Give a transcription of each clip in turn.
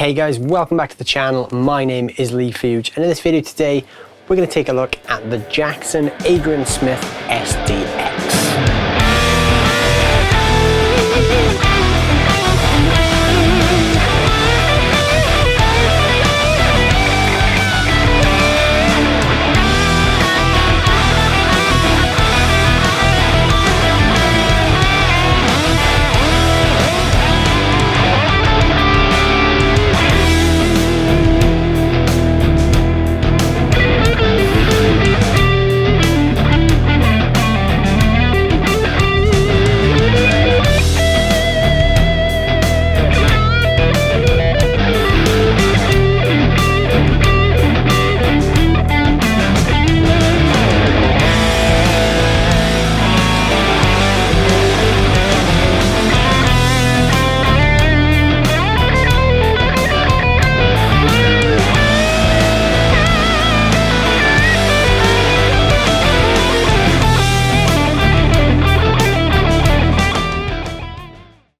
Hey guys, welcome back to the channel. My name is Leigh Fuge, and in this video today, we're going to take a look at the Jackson Adrian Smith SDX.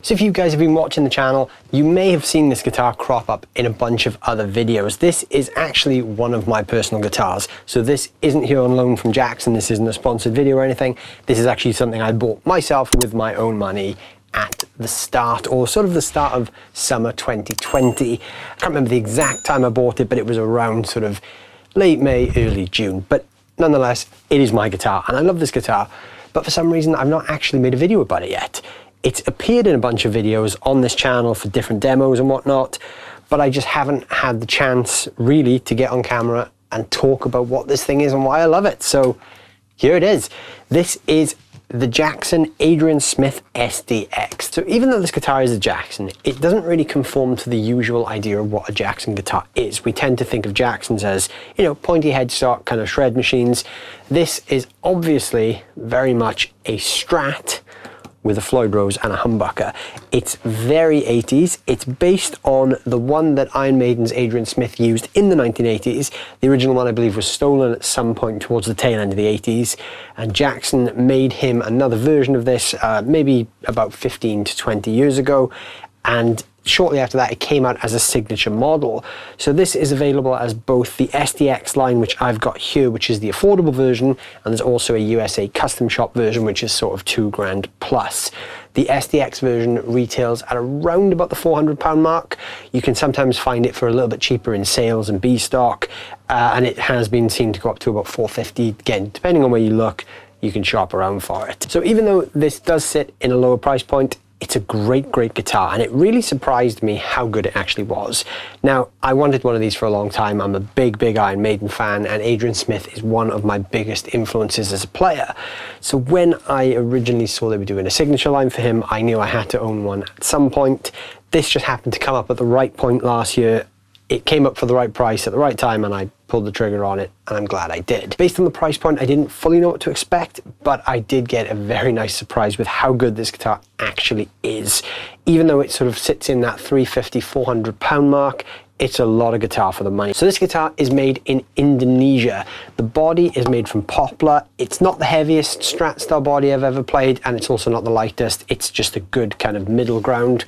So if you guys have been watching the channel, you may have seen this guitar crop up in a bunch of other videos. This is actually one of my personal guitars. So this isn't here on loan from Jackson. This isn't a sponsored video or anything. This is actually something I bought myself with my own money at the start, or sort of the start of summer 2020. I can't remember the exact time I bought it, but it was around sort of late May, early June. But nonetheless, it is my guitar and I love this guitar. But for some reason, I've not actually made a video about it yet. It's appeared in a bunch of videos on this channel for different demos and whatnot, but I just haven't had the chance really to get on camera and talk about what this thing is and why I love it. So here it is. This is the Jackson Adrian Smith SDX. So even though this guitar is a Jackson, it doesn't really conform to the usual idea of what a Jackson guitar is. We tend to think of Jacksons as, you know, pointy headstock kind of shred machines. This is obviously very much a Strat with a Floyd Rose and a humbucker. It's very 80s. It's based on the one that Iron Maiden's Adrian Smith used in the 1980s. The original one, I believe, was stolen at some point towards the tail end of the 80s, and Jackson made him another version of this maybe about 15 to 20 years ago, and shortly after that it came out as a signature model. So this is available as both the SDX line, which I've got here, which is the affordable version, and there's also a USA custom shop version, which is sort of $2,000 plus. The SDX version retails at around about the £400 mark. You can sometimes find it for a little bit cheaper in sales and B stock, and it has been seen to go up to about $450. Again, depending on where you look, you can shop around for it. So even though this does sit in a lower price point, it's a great guitar, and it really surprised me how good it actually was. Now, I wanted one of these for a long time. I'm a big Iron Maiden fan, and Adrian Smith is one of my biggest influences as a player. So when I originally saw they were doing a signature line for him, I knew I had to own one at some point. This just happened to come up at the right point last year. It came up for the right price at the right time, and I pulled the trigger on it, and I'm glad I did. Based on the price point, I didn't fully know what to expect, but I did get a very nice surprise with how good this guitar actually is. Even though it sort of sits in that £350, £400 mark, it's a lot of guitar for the money. So this guitar is made in Indonesia. The body is made from poplar. It's not the heaviest Strat style body I've ever played, and it's also not the lightest. It's just a good kind of middle ground.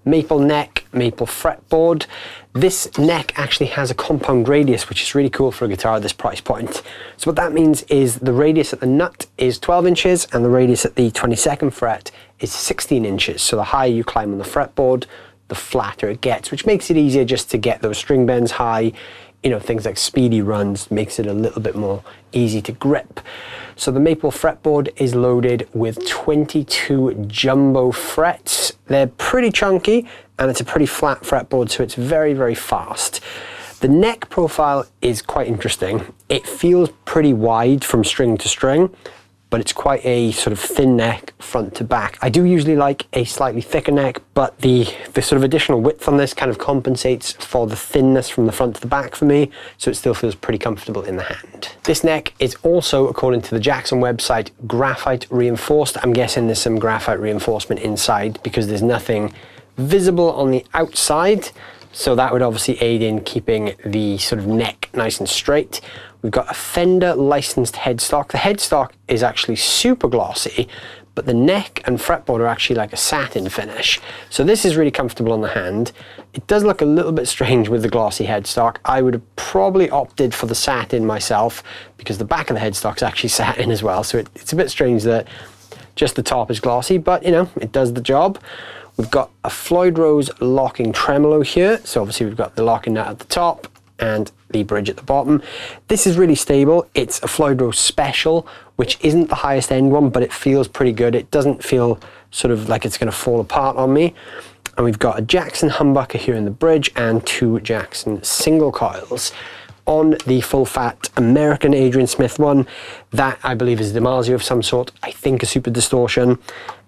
Maple neck, maple fretboard. This neck actually has a compound radius, which is really cool for a guitar at this price point. So what that means is the radius at the nut is 12 inches and the radius at the 22nd fret is 16 inches. So the higher you climb on the fretboard, the flatter it gets, which makes it easier just to get those string bends high. You know, things like speedy runs makes it a little bit more easy to grip. So the maple fretboard is loaded with 22 jumbo frets. They're pretty chunky, and it's a pretty flat fretboard, so it's very fast. The neck profile is quite interesting. It feels pretty wide from string to string, but it's quite a sort of thin neck front to back. I do usually like a slightly thicker neck, but the sort of additional width on this kind of compensates for the thinness from the front to the back for me, so it still feels pretty comfortable in the hand. This neck is also, according to the Jackson website, graphite reinforced. I'm guessing there's some graphite reinforcement inside because there's nothing visible on the outside, so that would obviously aid in keeping the sort of neck nice and straight. We've got a Fender licensed headstock. The headstock is actually super glossy, but the neck and fretboard are actually like a satin finish. So this is really comfortable on the hand. It does look a little bit strange with the glossy headstock. I would have probably opted for the satin myself because the back of the headstock is actually satin as well. So it's a bit strange that just the top is glossy, but you know, it does the job. We've got a Floyd Rose locking tremolo here. So obviously we've got the locking nut at the top and the bridge at the bottom. This is really stable. It's a Floyd Rose Special, which isn't the highest end one, but it feels pretty good. It doesn't feel sort of like it's gonna fall apart on me. And we've got a Jackson humbucker here in the bridge and 2 Jackson single coils. On the full fat American Adrian Smith one, that I believe is a DiMarzio of some sort, I think a super distortion,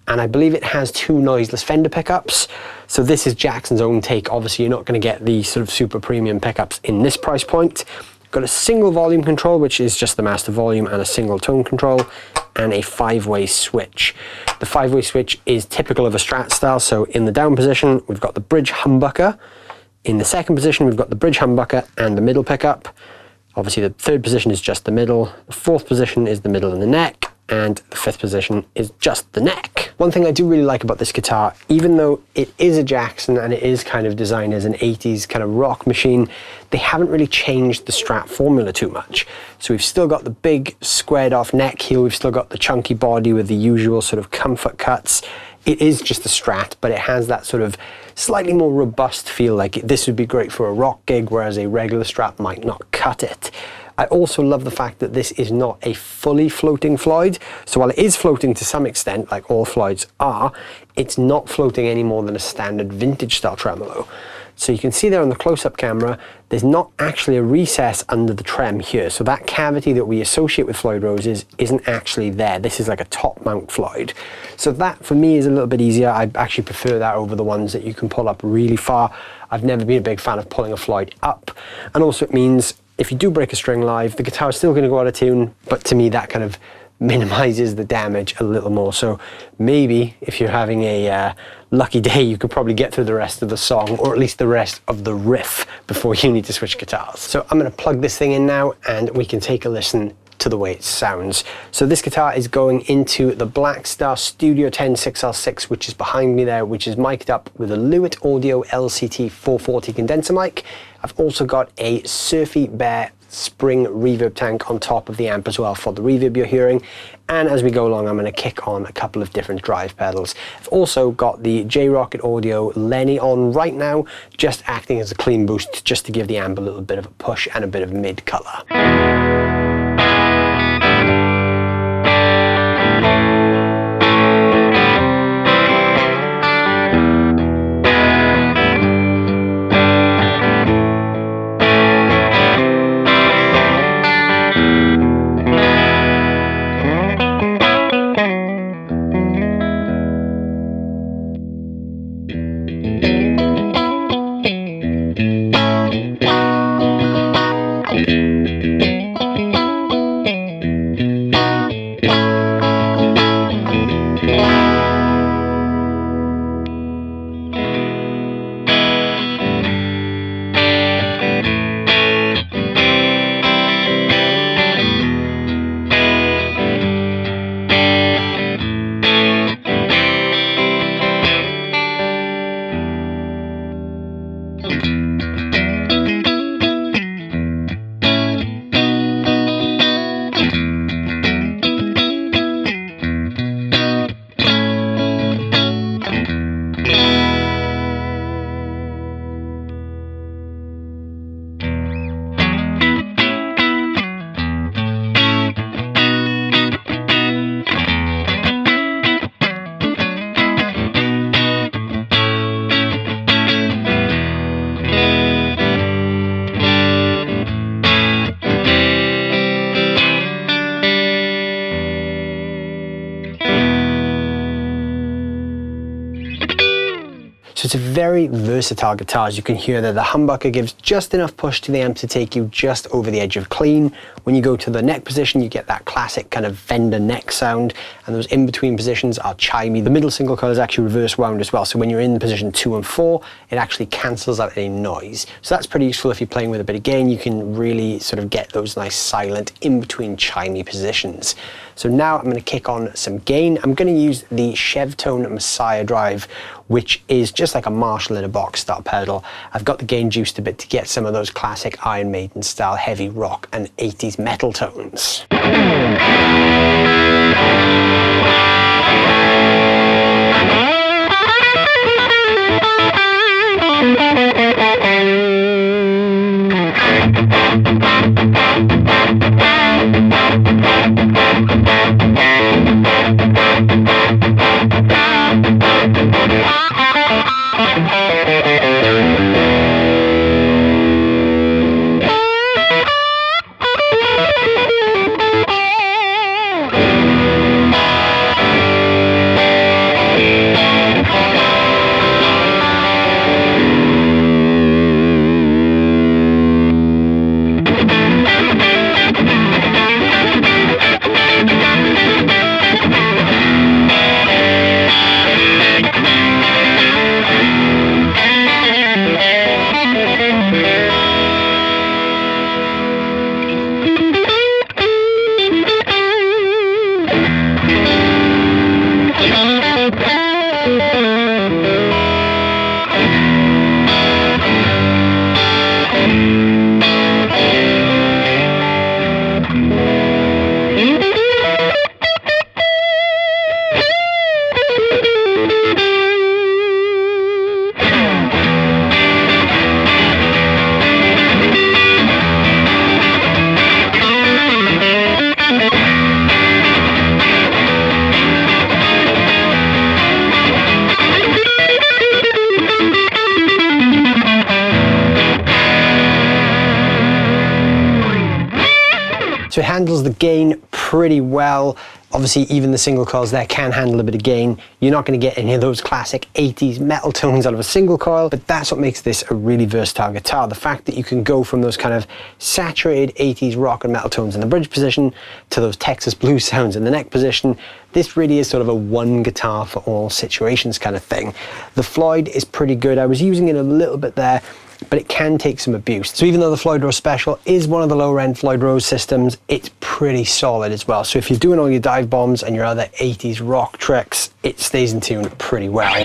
and I believe it has 2 noiseless Fender pickups. So this is Jackson's own take. Obviously you're not going to get the sort of super premium pickups in this price point. Got a single volume control, which is just the master volume, and a single tone control, and a 5-way switch. The 5-way switch is typical of a Strat style, so in the down position we've got the bridge humbucker. In the second position, we've got the bridge humbucker and the middle pickup. Obviously, the third position is just the middle. The fourth position is the middle and the neck. And the fifth position is just the neck. One thing I do really like about this guitar, even though it is a Jackson and it is kind of designed as an 80s kind of rock machine, they haven't really changed the Strat formula too much. So we've still got the big squared off neck here. We've still got the chunky body with the usual sort of comfort cuts. It is just a Strat, but it has that sort of slightly more robust feel. Like this would be great for a rock gig, whereas a regular Strat might not cut it. I also love the fact that this is not a fully floating Floyd. So while it is floating to some extent, like all Floyds are, it's not floating any more than a standard vintage style tremolo. So you can see there on the close-up camera, there's not actually a recess under the trem here. So that cavity that we associate with Floyd Roses isn't actually there. This is like a top mount Floyd. So that for me is a little bit easier. I actually prefer that over the ones that you can pull up really far. I've never been a big fan of pulling a Floyd up. And also it means if you do break a string live, the guitar is still going to go out of tune, but to me that kind of minimizes the damage a little more. So maybe if you're having a lucky day, you could probably get through the rest of the song, or at least the rest of the riff, before you need to switch guitars. So I'm going to plug this thing in now and we can take a listen to the way it sounds. So this guitar is going into the Blackstar Studio 10 6L6, which is behind me there, which is mic'd up with a Lewitt Audio LCT 440 condenser mic. I've also got a Surfy Bear spring reverb tank on top of the amp as well for the reverb you're hearing. And as we go along, I'm going to kick on a couple of different drive pedals. I've also got the J-Rocket Audio Lenny on right now, just acting as a clean boost, just to give the amp a little bit of a push and a bit of mid color. So it's a very versatile guitar. As you can hear there, the humbucker gives just enough push to the amp to take you just over the edge of clean. When you go to the neck position, you get that classic kind of Fender neck sound, and those in-between positions are chimey. The middle single coil is actually reverse wound as well, so when you're in position 2 and 4, it actually cancels out any noise. So that's pretty useful if you're playing with a bit of gain. You can really sort of get those nice silent in-between chimey positions. So now I'm going to kick on some gain. I'm going to use the Chevtone Messiah drive, which is just like a Marshall in a box style pedal. I've got the gain juiced a bit to get some of those classic Iron Maiden style heavy rock and 80s metal tones. So it handles the gain pretty well. Obviously, even the single coils there can handle a bit of gain. You're not going to get any of those classic 80s metal tones out of a single coil, but that's what makes this a really versatile guitar. The fact that you can go from those kind of saturated 80s rock and metal tones in the bridge position to those Texas blues sounds in the neck position. This really is sort of a one guitar for all situations kind of thing. The Floyd is pretty good. I was using it a little bit there, but it can take some abuse. So even though the Floyd Rose Special is one of the lower end Floyd Rose systems, it's pretty solid as well. So if you're doing all your dive bombs and your other 80s rock tricks, it stays in tune pretty well.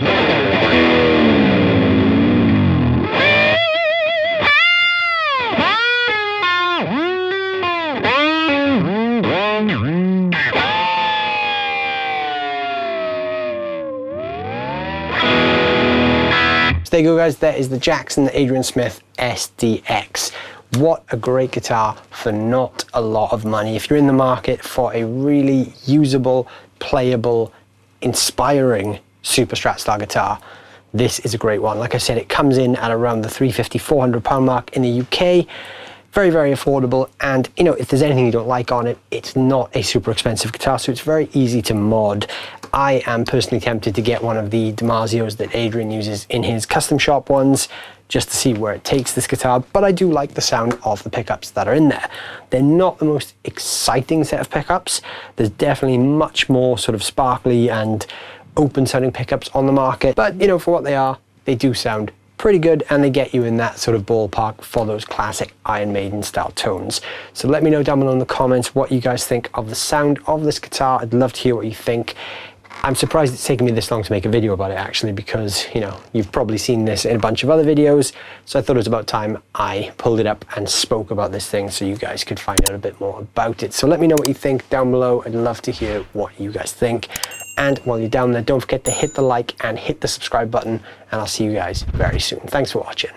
So there you go guys, there is the Jackson Adrian Smith SDX. What a great guitar for not a lot of money. If you're in the market for a really usable, playable, inspiring super strat style guitar, this is a great one. Like I said, it comes in at around the £350–400 mark in the UK. Very, very affordable, and you know, if there's anything you don't like on it, it's not a super expensive guitar, so it's very easy to mod. I am personally tempted to get one of the Damasio's that Adrian uses in his custom shop ones, just to see where it takes this guitar, but I do like the sound of the pickups that are in there. They're not the most exciting set of pickups. There's definitely much more sort of sparkly and open sounding pickups on the market, but you know, for what they are, they do sound pretty good, and they get you in that sort of ballpark for those classic Iron Maiden style tones. So let me know down below in the comments what you guys think of the sound of this guitar. I'd love to hear what you think. I'm surprised it's taken me this long to make a video about it actually, because you know, you've probably seen this in a bunch of other videos, so I thought it was about time I pulled it up and spoke about this thing so you guys could find out a bit more about it. So let me know what you think down below. I'd love to hear what you guys think. And while you're down there, don't forget to hit the like and hit the subscribe button, and I'll see you guys very soon. Thanks for watching.